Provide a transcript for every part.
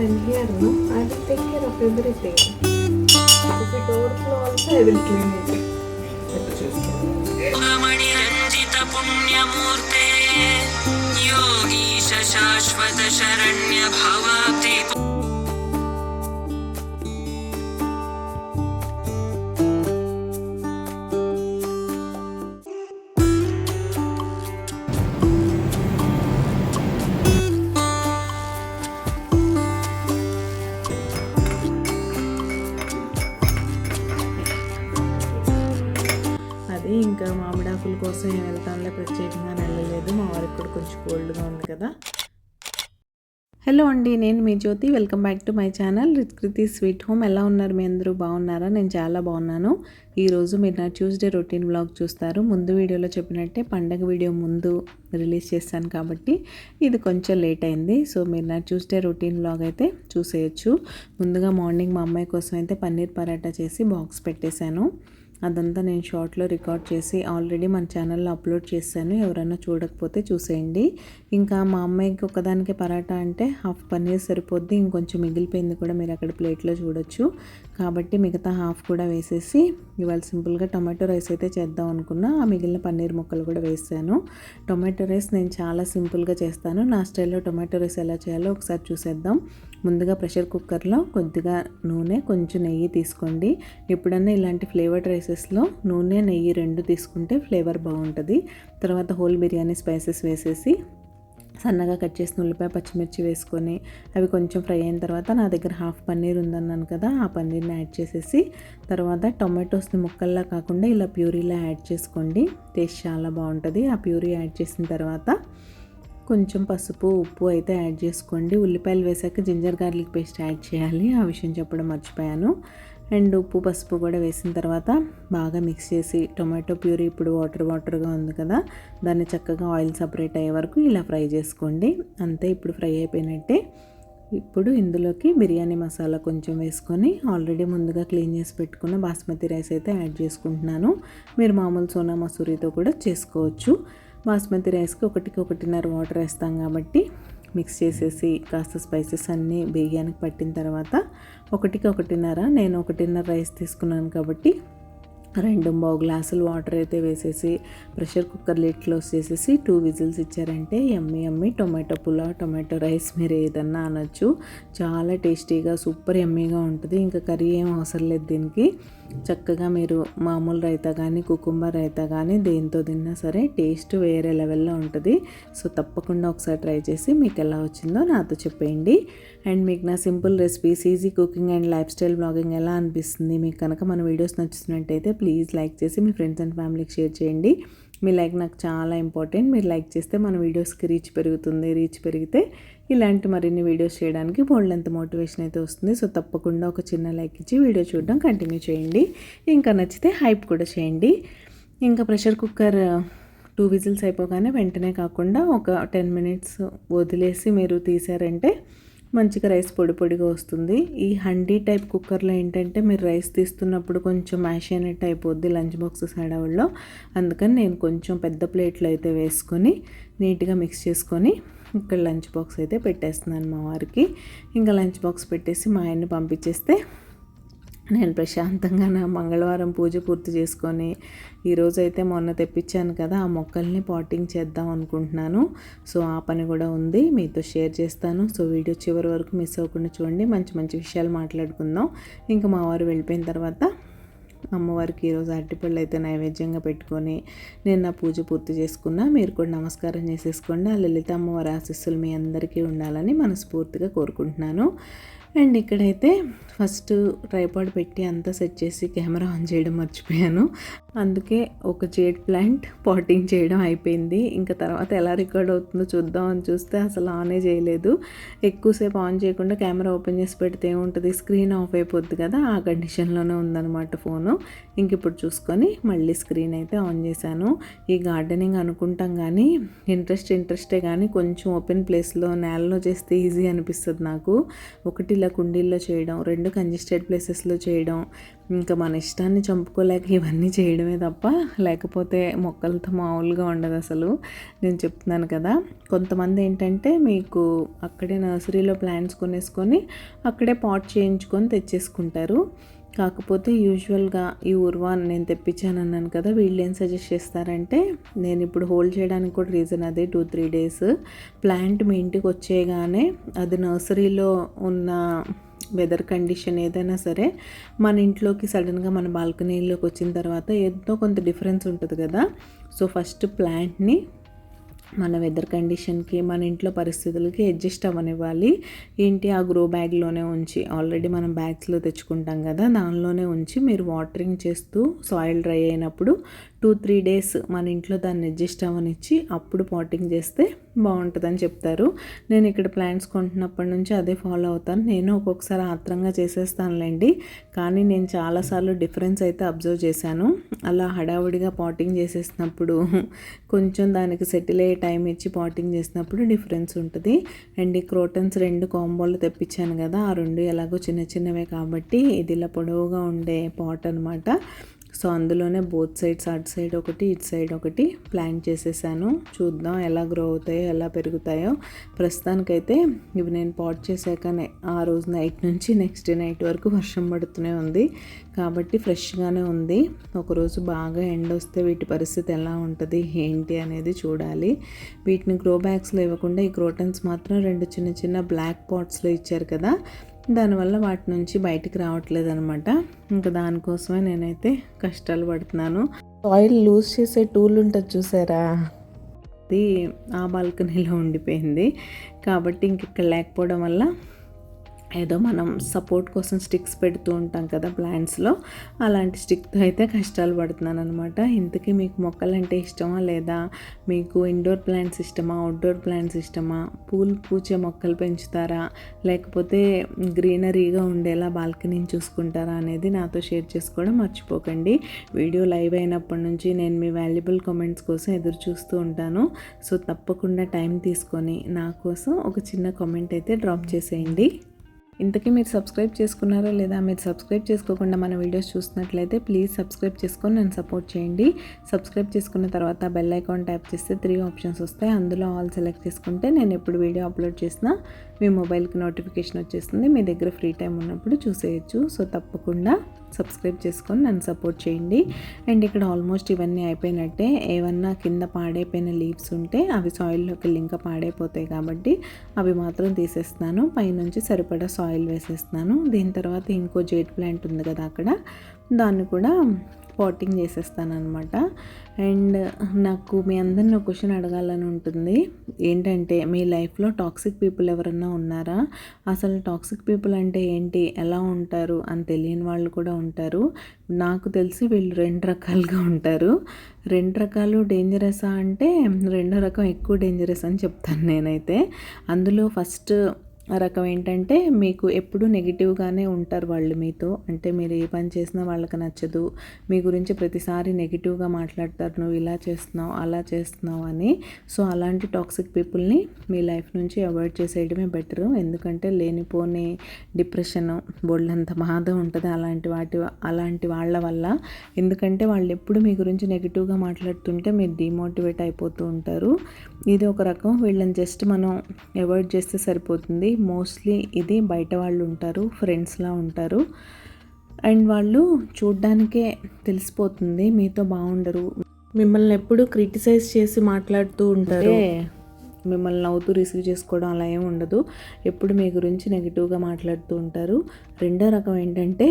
I'm here, no? I will take care of everything. If it overflow also, I will clean it. రమణిరంజిత పుణ్యమూర్తే యోగీశ శాశ్వత శరణ్య భవాబ్ది. అది ఇంకా మామిడాకుల కోసం ఏం వెళ్తానులే, ప్రత్యేకంగా వెళ్ళలేదు. మా వారికి కూడా కొంచెం కోల్డ్గా ఉంది కదా. హలో అండి, నేను మీ Jyothi. Welcome back to my channel Kriti sweet home. ఎలా ఉన్నారు మీ అందరూ? బాగున్నారా? నేను చాలా బాగున్నాను. ఈరోజు మీరు నా ట్యూస్డే రొటీన్ వ్లాగ్ చూస్తారు. ముందు వీడియోలో చెప్పినట్టే పండగ వీడియో ముందు రిలీజ్ చేస్తాను కాబట్టి ఇది కొంచెం లేట్ అయింది. సో మీరు నా ట్యూస్డే రొటీన్ వ్లాగ్ అయితే చూసేయచ్చు. ముందుగా మార్నింగ్ మా అమ్మాయి కోసం అయితే పన్నీర్ పరాటా చేసి బాక్స్ పెట్టేశాను. అదంతా నేను షార్ట్లో రికార్డ్ చేసి ఆల్రెడీ మన ఛానల్లో అప్లోడ్ చేశాను. ఎవరైనా చూడకపోతే చూసేయండి. ఇంకా మా అమ్మాయికి ఒకదానికి పరాటా అంటే హాఫ్ పన్నీర్ సరిపోద్ది. ఇంకొంచెం మిగిలిపోయింది కూడా మీరు అక్కడ ప్లేట్లో చూడొచ్చు. కాబట్టి మిగతా హాఫ్ కూడా వేసేసి ఇవాళ సింపుల్గా టొమాటో రైస్ అయితే చేద్దాం అనుకున్నా. ఆ మిగిలిన పన్నీర్ ముక్కలు కూడా వేసాను. టొమాటో రైస్ నేను చాలా సింపుల్గా చేస్తాను. నా స్టైల్లో టొమాటో రైస్ ఎలా చేయాలో ఒకసారి చూసేద్దాం. ముందుగా ప్రెషర్ కుక్కర్లో కొద్దిగా నూనె, కొంచెం నెయ్యి తీసుకోండి. ఎప్పుడన్నా ఇలాంటి ఫ్లేవర్డ్ రైసెస్లో నూనె, నెయ్యి రెండు తీసుకుంటే ఫ్లేవర్ బాగుంటుంది. తర్వాత హోల్ బిర్యానీ స్పైసెస్ వేసేసి సన్నగా కట్ చేసిన ఉల్లిపాయ, పచ్చిమిర్చి వేసుకొని అవి కొంచెం ఫ్రై అయిన తర్వాత నా దగ్గర హాఫ్ పన్నీర్ ఉందన్నాను కదా, ఆ పన్నీర్ని యాడ్ చేసేసి తర్వాత టొమాటోస్ని ముక్కల్లా కాకుండా ఇలా ప్యూరీలా యాడ్ చేసుకోండి. టేస్ట్ చాలా బాగుంటుంది. ఆ ప్యూరీ యాడ్ చేసిన తర్వాత కొంచెం పసుపు, ఉప్పు అయితే యాడ్ చేసుకోండి. ఉల్లిపాయలు వేసాక జింజర్ గార్లిక్ పేస్ట్ యాడ్ చేయాలి. ఆ విషయం చెప్పడం మర్చిపోయాను. అండ్ ఉప్పు, పసుపు కూడా వేసిన తర్వాత బాగా మిక్స్ చేసి టొమాటో ప్యూరీ ఇప్పుడు వాటర్గా ఉంది కదా, దాన్ని చక్కగా ఆయిల్ సపరేట్ అయ్యే వరకు ఇలా ఫ్రై చేసుకోండి. అంతే, ఇప్పుడు ఫ్రై అయిపోయినట్టే. ఇప్పుడు ఇందులోకి బిర్యానీ మసాలా కొంచెం వేసుకొని ఆల్రెడీ ముందుగా క్లీన్ చేసి పెట్టుకున్న బాస్మతి రైస్ అయితే యాడ్ చేసుకుంటున్నాను. మీరు మామూలు సోనా మసూరితో కూడా చేసుకోవచ్చు. బాస్మతి రైస్కి 1-1.5 వాటర్ వేస్తాం కాబట్టి మిక్స్ చేసేసి కాస్త స్పైసెస్ అన్నీ బిర్యానీకి పట్టిన తర్వాత 1-1.5, నేను 1.5 రైస్ తీసుకున్నాను కాబట్టి 2 గ్లాసులు వాటర్ అయితే వేసేసి ప్రెషర్ కుక్కర్ లిడ్ క్లోజ్ చేసేసి 2 విజిల్స్ ఇచ్చారంటే యమ్మీ టొమాటో పులావ్, టొమాటో రైస్ మీరు ఏదన్నా అనొచ్చు. చాలా టేస్టీగా సూపర్ యమ్మీగా ఉంటుంది. ఇంకా కర్రీ ఏం అవసరం లేదు దీనికి. చక్కగా మీరు మామూలు రైతా కానీ, కుకుంబర్ రైతా కానీ దేంతో తిన్నా సరే టేస్ట్ వేరే లెవెల్లో ఉంటుంది. సో తప్పకుండా ఒకసారి ట్రై చేసి మీకు ఎలా వచ్చిందో నాతో చెప్పేయండి. అండ్ మీకు నా simple recipes, easy cooking and life style blogging ఎలా అనిపిస్తుంది? మీకు కనుక మన వీడియోస్ నచ్చుతున్నట్టయితే ప్లీజ్ లైక్ చేసి మీ ఫ్రెండ్స్ అండ్ ఫ్యామిలీకి షేర్ చేయండి. మీ లైక్ నాకు చాలా ఇంపార్టెంట్. మీరు లైక్ చేస్తే మన వీడియోస్కి రీచ్ పెరుగుతుంది. రీచ్ పెరిగితే ఇలాంటి మరిన్ని వీడియోస్ చేయడానికి బోల్డంత మోటివేషన్ అయితే వస్తుంది. సో తప్పకుండా ఒక చిన్న లైక్ ఇచ్చి వీడియో చూడడం కంటిన్యూ చేయండి. ఇంకా నచ్చితే హైప్ కూడా చేయండి. ఇంకా ప్రెషర్ కుక్కర్ 2 విజిల్స్ అయిపోగానే వెంటనే కాకుండా ఒక 10 మినిట్స్ వదిలేసి మీరు తీసారంటే మంచిగా రైస్ పొడిగా వస్తుంది. ఈ హండీ టైప్ కుక్కర్లో ఏంటంటే మీరు రైస్ తీస్తున్నప్పుడు కొంచెం మ్యాష్ అయినట్టు అయిపోద్ది లంచ్ బాక్సెస్ హడావుల్లో. అందుకని నేను కొంచెం పెద్ద ప్లేట్లో అయితే వేసుకొని నీట్గా మిక్స్ చేసుకొని ఇక్కడ లంచ్ బాక్స్ అయితే పెట్టేస్తున్నాను మా వారికి. ఇంకా లంచ్ బాక్స్ పెట్టేసి మా ఆయన్ని పంపించేస్తే నేను ప్రశాంతంగా నా మంగళవారం పూజ పూర్తి చేసుకొని ఈరోజైతే మొన్న తెప్పించాను కదా ఆ మొక్కల్ని పాటింగ్ చేద్దాం అనుకుంటున్నాను. సో ఆ పని కూడా ఉంది, మీతో షేర్ చేస్తాను. సో వీడియో చివరి వరకు మిస్ అవ్వకుండా చూడండి. మంచి విషయాలు మాట్లాడుకుందాం. ఇంకా మా వారు వెళ్ళిపోయిన తర్వాత అమ్మవారికి ఈరోజు అరటిపళ్ళు అయితే నైవేద్యంగా పెట్టుకొని నేను నా పూజ పూర్తి చేసుకున్నా. మీరు కూడా నమస్కారం చేసేసుకోండి. ఆ లలిత అమ్మవారి ఆశీస్సులు మీ అందరికీ ఉండాలని మనస్ఫూర్తిగా కోరుకుంటున్నాను. అండ్ ఇక్కడైతే ఫస్ట్ ట్రైపాడ్ పెట్టి అంతా సెట్ చేసి కెమెరా ఆన్ చేయడం మర్చిపోయాను. అందుకే ఒక జేడ్ ప్లాంట్ పాటింగ్ చేయడం అయిపోయింది. ఇంకా తర్వాత ఎలా రికార్డ్ అవుతుందో చూద్దాం అని చూస్తే అసలు ఆనే చేయలేదు. ఎక్కువసేపు ఆన్ చేయకుండా కెమెరా ఓపెన్ చేసి పెడితే ఏముంటుంది, స్క్రీన్ ఆఫ్ అయిపోద్ది కదా, ఆ కండిషన్లోనే ఉందన్నమాట ఫోను. ఇంక ఇప్పుడు చూసుకొని మళ్ళీ స్క్రీన్ అయితే ఆన్ చేశాను. ఈ గార్డెనింగ్ అనుకుంటాం కానీ ఇంట్రెస్టే కానీ కొంచెం ఓపెన్ ప్లేస్లో నేలలో చేస్తే ఈజీ అనిపిస్తుంది నాకు. ఒకటి ఇలా కుండీల్లో చేయడం, 2 కంజెస్టెడ్ ప్లేసెస్లో చేయడం, ఇంకా మన ఇష్టాన్ని చంపుకోలేక ఇవన్నీ చేయడమే తప్ప లేకపోతే మొక్కలతో మామూలుగా ఉండదు అసలు. నేను చెప్తున్నాను కదా, కొంతమంది ఏంటంటే మీకు అక్కడే నర్సరీలో ప్లాంట్స్ కొనేసుకొని అక్కడే పాట్ చేయించుకొని తెచ్చేసుకుంటారు. కాకపోతే యూజువల్గా ఈ ఉర్వాన్ నేను తెప్పించాను అన్నాను కదా, వీళ్ళు ఏం సజెస్ట్ చేస్తారంటే, నేను ఇప్పుడు హోల్డ్ చేయడానికి కూడా రీజన్ అదే, 2-3 డేస్ ప్లాంట్ మీ ఇంటికి వచ్చేయగానే అది నర్సరీలో ఉన్న వెదర్ కండిషన్ ఏదైనా సరే మన ఇంట్లోకి సడన్గా మన బాల్కనీలోకి వచ్చిన తర్వాత ఎంతో కొంత డిఫరెన్స్ ఉంటుంది కదా. సో ఫస్ట్ ప్లాంట్ని మన వెదర్ కండిషన్కి, మన ఇంట్లో పరిస్థితులకి అడ్జస్ట్ అవ్వనివ్వాలి. ఏంటి, ఆ గ్రో బ్యాగ్లోనే ఉంచి, ఆల్రెడీ మనం బ్యాగ్స్లో తెచ్చుకుంటాం కదా, దానిలోనే ఉంచి మీరు వాటరింగ్ చేస్తూ సాయిల్ డ్రై అయినప్పుడు 2-3 డేస్ మన ఇంట్లో దాన్ని అడ్జస్ట్ అవ్వనిచ్చి అప్పుడు పాటింగ్ చేస్తే బాగుంటుందని చెప్తారు. నేను ఇక్కడ ప్లాంట్స్ కొంటున్నప్పటి నుంచి అదే ఫాలో అవుతాను. నేను ఒక్కొక్కసారి ఆత్రంగా చేసేస్తానులేండి, కానీ నేను చాలాసార్లు డిఫరెన్స్ అయితే అబ్జర్వ్ చేశాను. అలా హడావుడిగా పాటింగ్ చేసేసినప్పుడు కొంచెం దానికి సెటిల్ అయ్యే టైం ఇచ్చి పాటింగ్ చేసినప్పుడు డిఫరెన్స్ ఉంటుంది. అండ్ ఈ క్రోటన్స్ 2 కాంబోలు తెప్పించాను కదా, ఆ 2 ఎలాగో చిన్నవే కాబట్టి ఇది ఇలా పొడవుగా ఉండే పాట్ అనమాట. సో అందులోనే బోత్ సైడ్స్, అటు సైడ్ ఒకటి ఇటు సైడ్ ఒకటి ప్లాంట్ చేసేసాను. చూద్దాం ఎలా గ్రో అవుతాయో, ఎలా పెరుగుతాయో. ప్రస్తుతానికైతే ఇవి నేను పాట్ చేశాకనే ఆ రోజు నైట్ నుంచి నెక్స్ట్ డే నైట్ వరకు వర్షం పడుతూనే ఉంది కాబట్టి ఫ్రెష్గానే ఉంది. ఒకరోజు బాగా ఎండ వస్తే వీటి పరిస్థితి ఎలా ఉంటుంది ఏంటి అనేది చూడాలి. వీటిని గ్రో బ్యాగ్స్లో ఇవ్వకుండా ఈ క్రోటన్స్ మాత్రం 2 చిన్న బ్లాక్ పాట్స్లో ఇచ్చారు కదా, దానివల్ల వాటి నుంచి బయటికి రావట్లేదు అనమాట. ఇంకా దానికోసమే నేనైతే కష్టాలు పడుతున్నాను. సాయిల్ లూజ్ చేసే టూల్ ఉంటుంది చూసారా, అది ఆ బాల్కనీలో ఉండిపోయింది కాబట్టి ఇంక ఇక్కడ లేకపోవడం వల్ల ఏదో మనం సపోర్ట్ కోసం స్టిక్స్ పెడుతూ ఉంటాం కదా ప్లాంట్స్లో, అలాంటి స్టిక్తో అయితే కష్టాలు పడుతున్నాను అనమాట. ఇంతకీ మీకు మొక్కలంటే ఇష్టమా లేదా, మీకు ఇండోర్ ప్లాంట్స్ ఇష్టమా, అవుట్డోర్ ప్లాంట్స్ ఇష్టమా, పూచే మొక్కలు పెంచుతారా, లేకపోతే గ్రీనరీగా ఉండేలా బాల్కనీని చూసుకుంటారా అనేది నాతో షేర్ చేసుకోవడం మర్చిపోకండి. వీడియో లైవ్ అయినప్పటి నుంచి నేను మీ వాల్యుబుల్ కామెంట్స్ కోసం ఎదురు చూస్తూ ఉంటాను. సో తప్పకుండా టైం తీసుకొని నా కోసం ఒక చిన్న కామెంట్ అయితే డ్రాప్ చేసేయండి. ఇంతకీ మీరు సబ్స్క్రైబ్ చేసుకున్నారా లేదా, మీరు సబ్స్క్రైబ్ చేసుకోకుండా మన వీడియోస్ చూస్తున్నట్లయితే ప్లీజ్ సబ్స్క్రైబ్ చేసుకొని నన్ను సపోర్ట్ చేయండి. సబ్స్క్రైబ్ చేసుకున్న తర్వాత బెల్ ఐకాన్ ట్యాప్ చేస్తే 3 ఆప్షన్స్ వస్తాయి. అందులో ఆల్ సెలెక్ట్ చేసుకుంటే నేను ఎప్పుడు వీడియో అప్లోడ్ చేసినా మీ మొబైల్కి నోటిఫికేషన్ వచ్చేస్తుంది. మీ దగ్గర ఫ్రీ టైం ఉన్నప్పుడు చూసేయచ్చు. సో తప్పకుండా సబ్స్క్రైబ్ చేసుకొని నన్ను సపోర్ట్ చేయండి. అండ్ ఇక్కడ ఆల్మోస్ట్ ఇవన్నీ అయిపోయినట్టే. ఏమన్నా కింద పాడైపోయిన లీవ్స్ ఉంటే అవి సాయిల్లోకి ఇంకా పాడైపోతాయి కాబట్టి అవి మాత్రం తీసేస్తున్నాను. పైనుంచి సరిపడా సాయిల్ వేసేస్తున్నాను. దీని తర్వాత ఇంకో జేడ్ ప్లాంట్ ఉంది కదా, అక్కడ దాన్ని కూడా పాటింగ్ చేసేస్తాను అనమాట. అండ్ నాకు మీ అందరిని ఒక క్వశ్చన్ అడగాలని ఉంటుంది. ఏంటంటే, మీ లైఫ్లో టాక్సిక్ పీపుల్ ఎవరన్నా ఉన్నారా? అసలు టాక్సిక్ పీపుల్ అంటే ఏంటి, ఎలా ఉంటారు అని తెలియని వాళ్ళు కూడా ఉంటారు. నాకు తెలిసి వీళ్ళు 2 రకాలుగా ఉంటారు. 2 రకాలు డేంజరసా అంటే, 2వ రకం ఎక్కువ డేంజరస్ అని చెప్తాను నేనైతే. అందులో ఫస్ట్ రకం ఏంటంటే, మీకు ఎప్పుడు నెగిటివ్గానే ఉంటారు వాళ్ళు మీతో. అంటే మీరు ఏ పని చేసినా వాళ్ళకి నచ్చదు, మీ గురించి ప్రతిసారి నెగిటివ్గా మాట్లాడతారు, నువ్వు ఇలా చేస్తున్నావు అలా చేస్తున్నావు అని. సో అలాంటి టాక్సిక్ పీపుల్ని మీ లైఫ్ నుంచి అవాయిడ్ చేసేయడమే బెటరు. ఎందుకంటే లేనిపోని డిప్రెషన్, బోళ్ళంత బాధ ఉంటుంది అలాంటి వాళ్ళ వల్ల. ఎందుకంటే వాళ్ళు ఎప్పుడు మీ గురించి నెగిటివ్గా మాట్లాడుతుంటే మీరు డిమోటివేట్ అయిపోతూ ఉంటారు. ఇది ఒక రకం. వీళ్ళని జస్ట్ మనం అవాయిడ్ చేస్తే సరిపోతుంది. మోస్ట్లీ ఇది బయట వాళ్ళు ఉంటారు, ఫ్రెండ్స్లా ఉంటారు. అండ్ వాళ్ళు చూడ్డానికే తెలిసిపోతుంది మీతో బాగుండరు, మిమ్మల్ని ఎప్పుడు క్రిటిసైజ్ చేసి మాట్లాడుతూ ఉంటారు. మిమ్మల్ని నవ్వుతూ రిసీవ్ చేసుకోవడం అలా ఏమి ఉండదు, ఎప్పుడు మీ గురించి నెగిటివ్గా మాట్లాడుతూ ఉంటారు. 2వ రకం ఏంటంటే,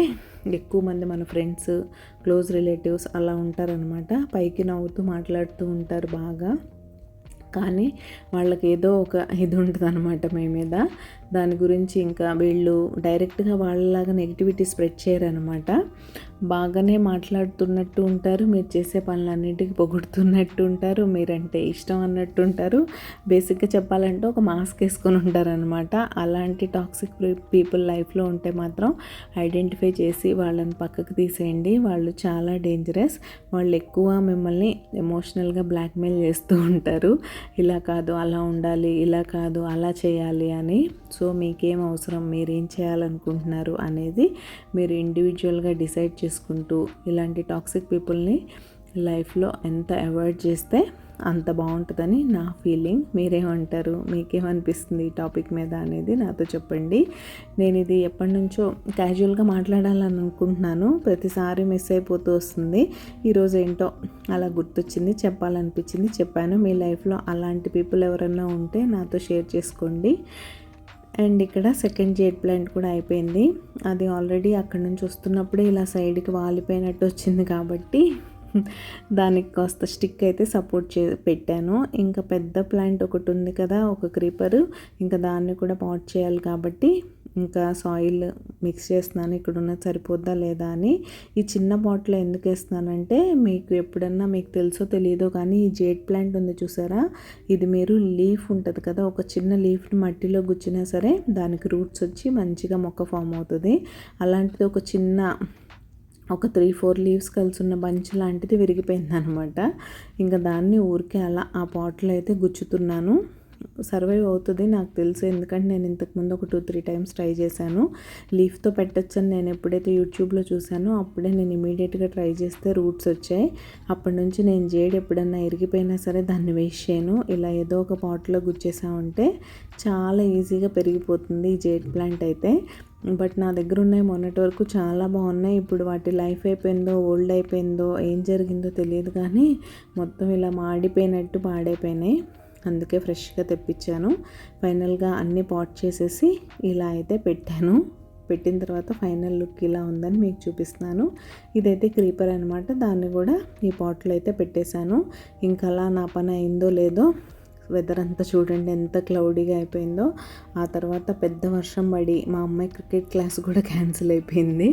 ఎక్కువ మంది మన ఫ్రెండ్స్, క్లోజ్ రిలేటివ్స్ అలా ఉంటారనమాట. పైకి నవ్వుతూ మాట్లాడుతూ ఉంటారు బాగా, కానీ వాళ్ళకి ఏదో ఒక ఇది ఉంటుంది అనమాట మీ మీద. దాని గురించి ఇంకా వీళ్ళు డైరెక్ట్గా వాళ్ళలాగా నెగిటివిటీ స్ప్రెడ్ చేయరనమాట. బాగానే మాట్లాడుతున్నట్టు ఉంటారు, మీరు చేసే పనులన్నింటికి పొగుడుతున్నట్టు ఉంటారు, మీరంటే ఇష్టం అన్నట్టు ఉంటారు. బేసిక్గా చెప్పాలంటే ఒక మాస్క్ వేసుకొని ఉంటారనమాట. అలాంటి టాక్సిక్ పీపుల్ లైఫ్లో ఉంటే మాత్రం ఐడెంటిఫై చేసి వాళ్ళని పక్కకు తీసేయండి. వాళ్ళు చాలా డేంజరస్. వాళ్ళు ఎక్కువ మిమ్మల్ని ఎమోషనల్గా బ్లాక్మెయిల్ చేస్తూ ఉంటారు. ఇలా కాదు అలా ఉండాలి, ఇలా కాదు అలా చేయాలి అని. సో మీకేం అవసరం, మీరేం చేయాలనుకుంటున్నారు అనేది మీరు ఇండివిజువల్గా డిసైడ్ చేసుకుంటూ ఇలాంటి టాక్సిక్ పీపుల్ని లైఫ్లో ఎంత అవాయిడ్ చేస్తే అంత బాగుంటుందని నా ఫీలింగ్. మీరేమంటారు, మీకేమనిపిస్తుంది ఈ టాపిక్ మీద అనేది నాతో చెప్పండి. నేను ఇది ఎప్పటి నుంచో క్యాజువల్గా మాట్లాడాలని అనుకుంటున్నాను, ప్రతిసారి మిస్ అయిపోతూ వస్తుంది. ఈరోజు ఏంటో అలా గుర్తొచ్చింది, చెప్పాలనిపించింది, చెప్పాను. మీ లైఫ్లో అలాంటి పీపుల్ ఎవరైనా ఉంటే నాతో షేర్ చేసుకోండి. అండ్ ఇక్కడ సెకండ్ జేడ్ ప్లాంట్ కూడా అయిపోయింది. అది ఆల్రెడీ అక్కడి నుంచి వస్తున్నప్పుడే ఇలా సైడ్కి వాలిపోయినట్టు వచ్చింది కాబట్టి దానికి కాస్త స్టిక్ అయితే సపోర్ట్ పెట్టాను. ఇంకా పెద్ద ప్లాంట్ ఒకటి ఉంది కదా, ఒక క్రీపర్, ఇంకా దాన్ని కూడా పాట్ చేయాలి కాబట్టి ఇంకా సాయిల్ మిక్స్ చేస్తున్నాను. ఇక్కడ ఉన్నది సరిపోద్దా లేదా అని. ఈ చిన్న పాట్లో ఎందుకు వేస్తున్నానంటే, మీకు ఎప్పుడన్నా మీకు తెలుసో తెలియదో కానీ ఈ జేడ్ ప్లాంట్ ఉంది చూసారా, ఇది మీరు లీఫ్ ఉంటుంది కదా, ఒక చిన్న లీఫ్ని మట్టిలో గుచ్చినా సరే దానికి రూట్స్ వచ్చి మంచిగా మొక్క ఫామ్ అవుతుంది. అలాంటిది ఒక చిన్న ఒక 3-4 లీవ్స్ కలిసి ఉన్న బంచ్ లాంటిది విరిగిపోయింది అనమాట. ఇంకా దాన్ని ఊరికే అలా ఆ పాట్లో అయితే గుచ్చుతున్నాను. సర్వైవ్ అవుతుంది నాకు తెలుసు, ఎందుకంటే నేను ఇంతకుముందు ఒక 2-3 టైమ్స్ ట్రై చేశాను. లీఫ్తో పెట్టచ్చని నేను ఎప్పుడైతే యూట్యూబ్లో చూశానో అప్పుడే నేను ఇమీడియట్గా ట్రై చేస్తే రూట్స్ వచ్చాయి. అప్పటి నుంచి నేను జేడ్ ఎప్పుడన్నా ఇరిగిపోయినా సరే దాన్ని వేస్ట్ చేయను. ఇలా ఏదో ఒక పాట్లో గుచ్చేసామంటే చాలా ఈజీగా పెరిగిపోతుంది ఈ జేడ్ ప్లాంట్ అయితే. బట్ నా దగ్గర ఉన్నాయి మొన్నటి వరకు చాలా బాగున్నాయి. ఇప్పుడు వాటి లైఫ్ అయిపోయిందో ఓల్డ్ అయిపోయిందో ఏం జరిగిందో తెలియదు కానీ మొత్తం ఇలా మాడిపోయినట్టు పాడైపోయినాయి. అందుకే ఫ్రెష్గా తెప్పించాను. ఫైనల్గా అన్నీ పాట్ చేసేసి ఇలా అయితే పెట్టాను. పెట్టిన తర్వాత ఫైనల్ లుక్ ఇలా ఉందని మీకు చూపిస్తున్నాను. ఇదైతే క్రీపర్ అనమాట, దాన్ని కూడా ఈ పాట్లో అయితే పెట్టేశాను. ఇంకా అలా నా పని అయిందో లేదో, వెదర్ అంతా చూడండి ఎంత క్లౌడీగా అయిపోయిందో. ఆ తర్వాత పెద్ద వర్షం పడి మా అమ్మాయి క్రికెట్ క్లాస్ కూడా క్యాన్సిల్ అయిపోయింది.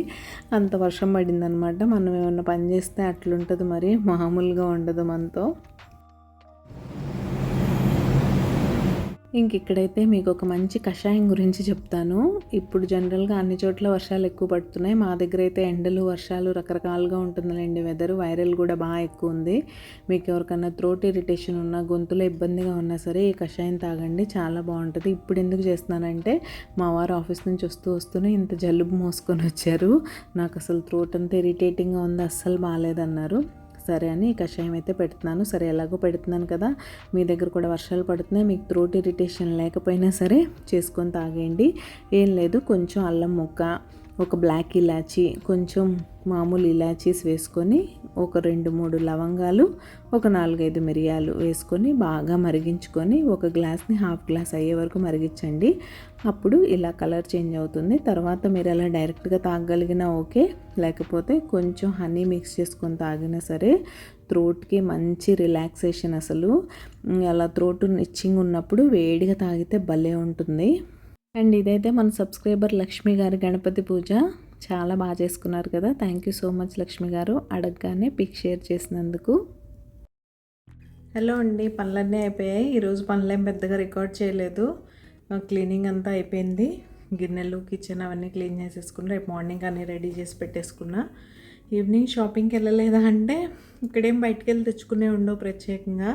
అంత వర్షం పడిందనమాట. మనం ఏమన్నా పని చేస్తే అట్లుంటుంది, మరి మామూలుగా ఉండదు మనతో. ఇంక ఇక్కడైతే మీకు ఒక మంచి కషాయం గురించి చెప్తాను. ఇప్పుడు జనరల్గా అన్ని చోట్ల వర్షాలు ఎక్కువ పడుతున్నాయి. మా దగ్గర అయితే ఎండలు వర్షాలు రకరకాలుగా ఉంటుందిలేండి వెదర్. వైరల్ కూడా బాగా ఎక్కువ ఉంది. మీకు ఎవరికన్నా థ్రోట్ ఇరిటేషన్ ఉన్నా, గొంతులో ఇబ్బందిగా ఉన్నా సరే ఈ కషాయం తాగండి, చాలా బాగుంటుంది. ఇప్పుడు ఎందుకు చేస్తున్నానంటే మా వారు ఆఫీస్ నుంచి వస్తూనే ఇంత జలుబు మోసుకొని వచ్చారు. నాకు అసలు థ్రోట్ అంతా ఇరిటేటింగ్గా ఉంది, అస్సలు బాగాలేదన్నారు. సరే అని ఈ కషాయం అయితే పెడుతున్నాను. సరే ఎలాగో పెడుతున్నాను కదా, మీ దగ్గర కూడా వర్షాలు పడుతున్నాయి, మీకు థ్రోట్ ఇరిటేషన్ లేకపోయినా సరే చేసుకొని తాగేయండి. ఏం లేదు, కొంచెం అల్లం ముక్క, ఒక బ్లాక్ ఇలాచీ, కొంచెం మామూలు ఇలాచీస్ వేసుకొని, ఒక 2-3 లవంగాలు, ఒక 4-5 మిరియాలు వేసుకొని బాగా మరిగించుకొని ఒక గ్లాస్ని హాఫ్ గ్లాస్ అయ్యే వరకు మరిగించండి. అప్పుడు ఇలా కలర్ చేంజ్ అవుతుంది. తర్వాత మీరు అలా డైరెక్ట్గా తాగగలిగినా ఓకే, లేకపోతే కొంచెం హనీ మిక్స్ చేసుకొని తాగినా సరే థ్రోట్కి మంచి రిలాక్సేషన్. అసలు అలా థ్రోట్ ఇచ్చింగ్ ఉన్నప్పుడు వేడిగా తాగితే భలే ఉంటుంది. అండ్ ఇదైతే మన సబ్స్క్రైబర్ లక్ష్మి గారి గణపతి పూజ చాలా బాగా చేసుకున్నారు కదా. Thank you so much Lakshmi గారు, అడగగానే పిక్ షేర్ చేసినందుకు. హలో అండి, పనులన్నీ అయిపోయాయి. ఈరోజు పనులేం పెద్దగా రికార్డ్ చేయలేదు. క్లీనింగ్ అంతా అయిపోయింది. గిన్నెలు, కిచెన్ అవన్నీ క్లీన్ చేసేసుకున్నా. రేపు మార్నింగ్ అన్నీ రెడీ చేసి పెట్టేసుకున్నా. ఈవినింగ్ షాపింగ్కి వెళ్ళలేదా అంటే ఇక్కడేం బయటకు వెళ్ళి తెచ్చుకునే ఉండవు ప్రత్యేకంగా.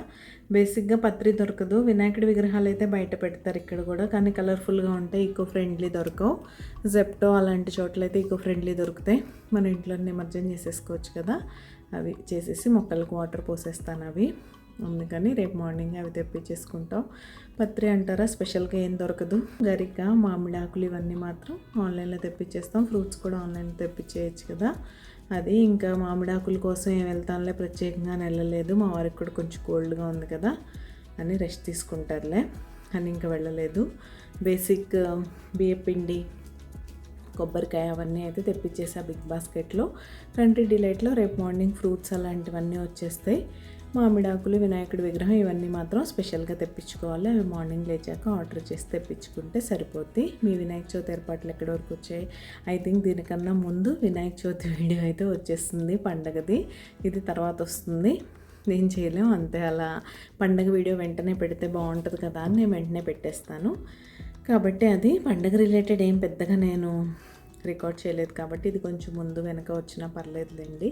బేసిక్గా పత్రి దొరకదు. వినాయకుడి విగ్రహాలు అయితే బయట పెడతారు ఇక్కడ కూడా, కానీ కలర్ఫుల్గా ఉంటాయి, ఈకో ఫ్రెండ్లీ దొరకవు. జెప్టో అలాంటి చోట్ల అయితే ఈకో ఫ్రెండ్లీ దొరుకుతాయి. మన ఇంట్లో నిమజ్జనం చేసేసుకోవచ్చు కదా. అవి చేసేసి మొక్కలకు వాటర్ పోసేస్తాను అవి. అందుకని రేపు మార్నింగ్ అవి తెప్పించేసుకుంటాం. పత్రి అంటారా, స్పెషల్గా ఏం దొరకదు. గరిక, మామిడి ఆకులు ఇవన్నీ మాత్రం ఆన్లైన్లో తెప్పించేస్తాం. ఫ్రూట్స్ కూడా ఆన్లైన్లో తెప్పించేయచ్చు కదా. అది ఇంకా మామిడాకుల కోసం ఏం వెళ్తానులే, ప్రత్యేకంగా వెళ్ళలేదు. మా వారికి కూడా కొంచెం కోల్డ్గా ఉంది కదా అని రెస్ట్ తీసుకుంటారులే అని ఇంకా వెళ్ళలేదు. బేసిక్ బియ్యపిండి, కొబ్బరికాయ అవన్నీ అయితే తెప్పించేసా బిగ్ బాస్కెట్లో. కంట్రీ డిలైట్లో రేపు మార్నింగ్ ఫ్రూట్స్ అలాంటివన్నీ వచ్చేస్తాయి. మామిడాకులు, వినాయకుడి విగ్రహం ఇవన్నీ మాత్రం స్పెషల్గా తెప్పించుకోవాలి. అవి మార్నింగ్ లేచాక ఆర్డర్ చేసి తెప్పించుకుంటే సరిపోద్ది. మీ వినాయక చవితి ఏర్పాట్లు ఎక్కడి వరకు వచ్చాయి? ఐ థింక్ దీనికన్నా ముందు వినాయక చవితి వీడియో అయితే వచ్చేస్తుంది పండగది. ఇది తర్వాత వస్తుంది. ఏం చేయలేం, అంతే. అలా పండగ వీడియో వెంటనే పెడితే బాగుంటుంది కదా అని నేను వెంటనే పెట్టేస్తాను. కాబట్టి అది పండగ రిలేటెడ్ ఏం పెద్దగా నేను రికార్డ్ చేయలేదు కాబట్టి ఇది కొంచెం ముందు వెనక వచ్చినా పర్లేదులేండి.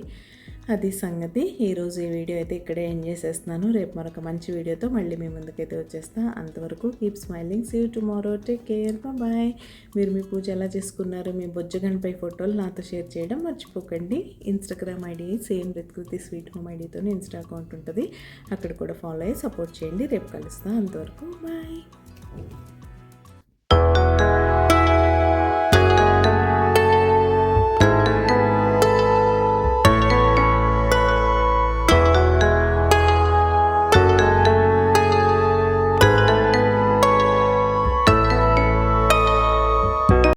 అది సంగతి. ఈరోజు ఈ వీడియో అయితే ఇక్కడే ఎండ్ చేసేస్తున్నాను. రేపు మరొక మంచి వీడియోతో మళ్ళీ మీ ముందుకైతే వచ్చేస్తా. అంతవరకు keep smiling, see you tomorrow, take care, bye. మీరు మీ పూజ ఎలా చేసుకున్నారు, మీ బొజ్జగన్పై ఫోటోలు నాతో షేర్ చేయడం మర్చిపోకండి. Instagram ID same Ritkriti sweet home ఐడితో ఇన్స్టా అకౌంట్ ఉంటుంది, అక్కడ కూడా ఫాలో అయ్యి సపోర్ట్ చేయండి. రేపు కలుస్తా. అంతవరకు బాయ్.